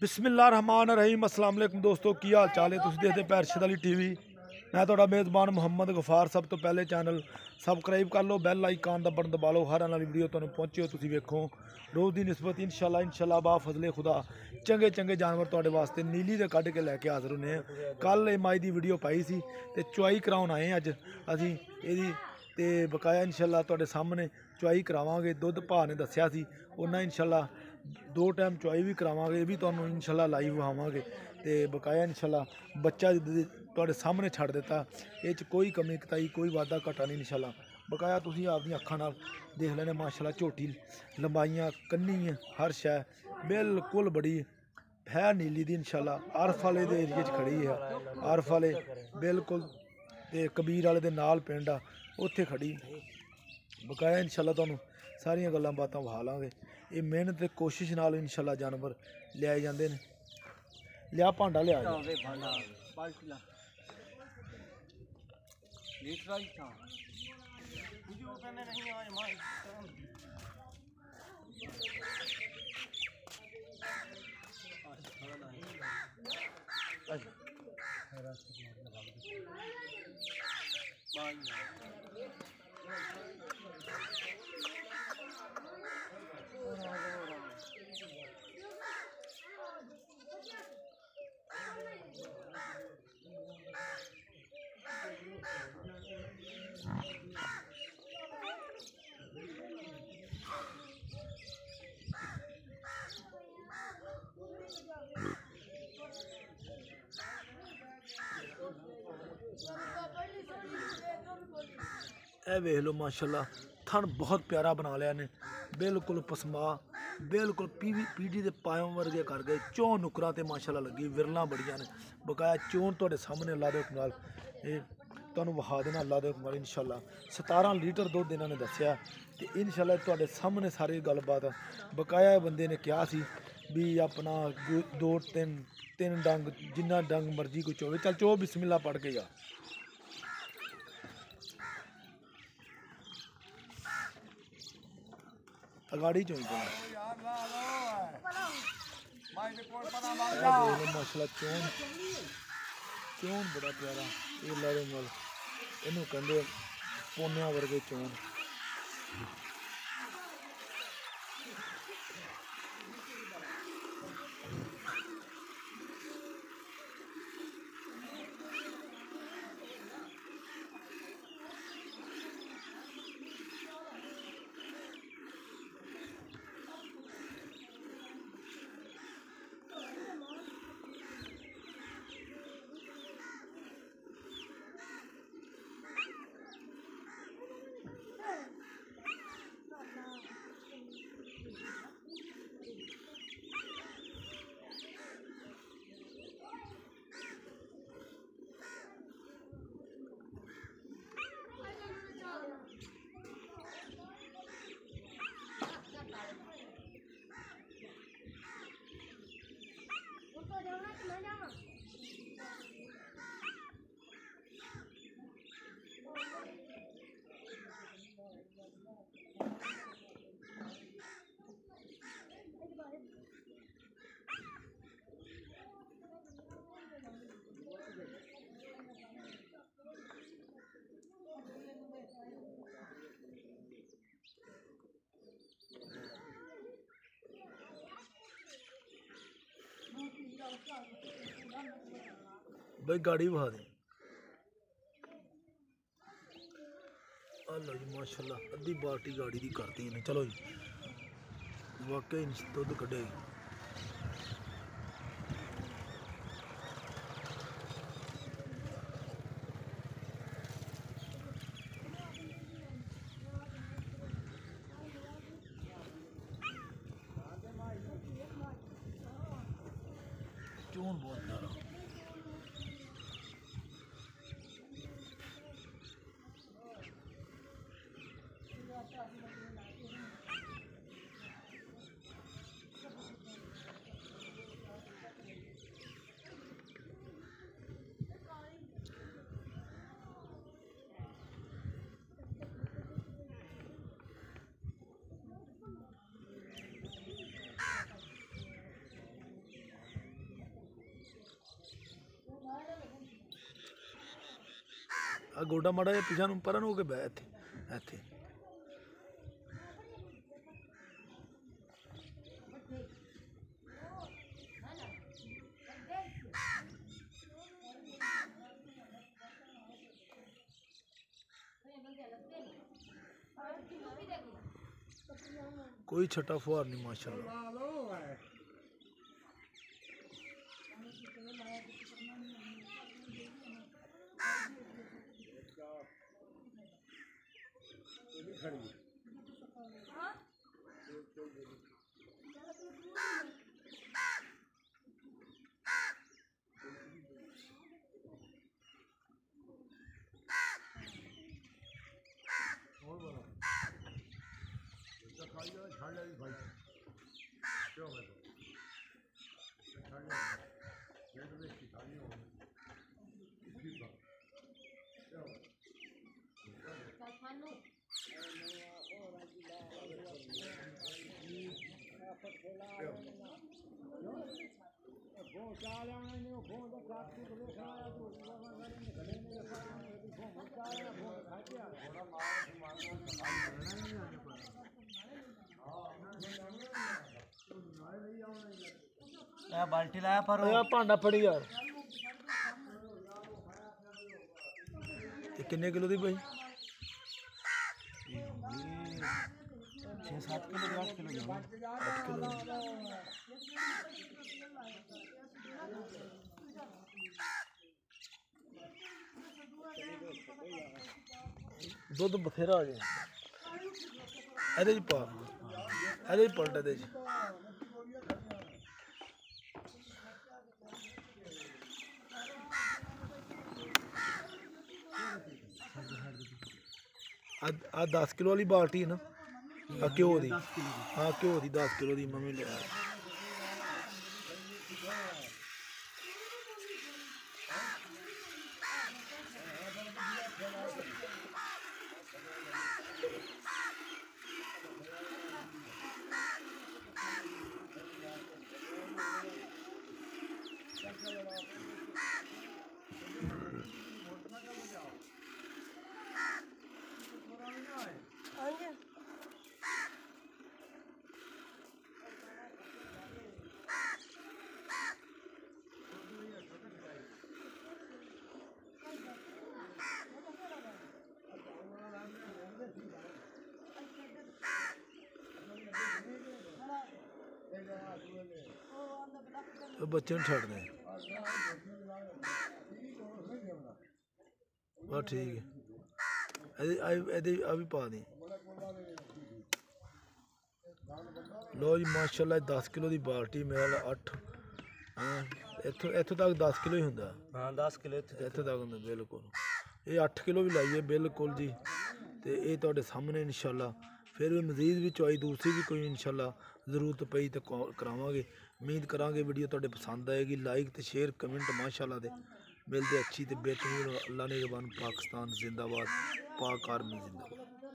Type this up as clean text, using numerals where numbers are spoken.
बिस्मिल्लाहिर्रहमानिर्रहीम अस्सलाम वालेकुम दोस्तों की हाल चाल है। तुसीं देखदे पे अरशद अली टीवी। मैं तुहाडा मेज़बान मुहम्मद गफार। सब तो पहले चैनल सबसक्राइब कर लो, बैल आइकन दा बटन दबा लो, हर आने वाली वीडियो तुहानूं पहुंचे हो तुसीं वेखो। रोज़ की निस्बत इंशाल्लाह बा फजले खुदा चंगे चंगे जानवर तुहाडे वास्ते नीली दे कढ के लैके हाज़र होने हैं। कल माई दी वीडियो पाई सी ते चुआई कराउण आए अज असीं इहदी ते बकाया इंशाल्लाह तुहाडे सामने चुआई करावांगे। दुੱਧ भा ने दस्सिया सी उन्ना इंशाल्लाह 2 टाइम चुआई भी करावांगे, ये भी तुहानूं इंशाल्लाह लाइव विखावांगे ते बकाया इंशाल्लाह बच्चा तुहाडे सामने छड्ड दित्ता। इह च कोई कमी कताई कोई वाधा घाटा नहीं इंशाल्लाह। बकाया तुसीं आपदियां अक्खां नाल देख लैने माशाल्लाह झोटी लंबाइयां कन्नी हर शै बिल्कुल बड़ी है नीली दी इंशाल्लाह। आरफ वाले दे एरिए च खड़ी है, आरफ वाले बिल्कुल ते कबीर वाले दे नाल पिंड आ उत्थे खड़ी। बकाया इंशाल्लाह तुहानूं सारियां गल्लां बातां विखा लांगे। ये मेहनत ते कोशिश नाल इंशाल्लाह जानवर लियाए जांदे ने। लिया भांडा लिया वेख लो माशाल्लाह थन बहुत प्यारा बना लिया ने। बिल्कुल पसमा बिल्कुल पीढ़ी के पायों वर्गे कर गए। चौं नुकरां ते माशाल्लाह लगी विरलां बड़ियां ने। बकाया चोन तुहाडे सामने अल्लाह दे हुक्म नाल तुहानूं विखा देना अल्लाह दे हुक्म नाल इंशाल्लाह। 17 लीटर दुੱਧ इन्हां ने दस्सिया ते इंशाल्लाह तुहाडे सामने सारी गलबात। बकाया बंदे ने कहा सी भी अपना 2-3 डंग जिन्ना डंग मर्जी कोई चोवे चल चो बिस्मिल्लाह पढ़ के जा। अगाड़ी चोई माशाल्लाह चोन चोन बड़ा प्यारा ये लारे नाल इनू कहंदे पोनिया वर्गे चोन। भाई गाड़ी बहा दे। लो जी माशाल्लाह अद्धी बाल्टी गाड़ी की करती इन्हें। चलो जी वाकई दुद्ध कढ़े चोन बहुत प्यारा। ਆ ਗੋਡਾ ਮਾੜਾ ਜਿਹਾ ਪਿਛਾ ਨੂੰ ਪਰਾਂ ਨੂੰ ਹੋ ਕੇ ਬਹਿ ਇੱਥੇ ਇੱਥੇ। कोई छठा फुहार नहीं माशाल्लाह। बाल्टी लाया पर भांडा फड़ी यार। किन्ने किलो दी भाई? 6-7 किलो 8 किलो 8 किलो। दुध बथेरा आ गया ए पा ए पलट ए आ 10 किलो वाली बाल्टी है ना घ्यो दी। हाँ घ्यो दी 10 किलो दी मम्मी ले बच्चे छड़ दें बस ठीक है भी पा दी। लो जी माशाल्लाह 10 किलो की बाल्टी मेरा 8 इत्थों तक 10 किलो ही होंगे। हाँ 10 किलो इत्थों तक होंगे बिल्कुल। ये 8 किलो भी लाइए बिल्कुल जी। तो ये तुहाडे सामने इंशाल्लाह फिर भी मजीद भी चॉइस दूसरी भी कोई इंशाल्लाह जरूरत पई तो करावांगे। उम्मीद करांगे वीडियो तुहाडे पसंद आएगी। लाइक तो शेयर कमेंट माशाल्लाह दे मिलते अच्छी तो बेहतरीन। अल्लाह ने ज़बान पाकिस्तान जिंदाबाद। पाक आर्मी जिंदाबाद।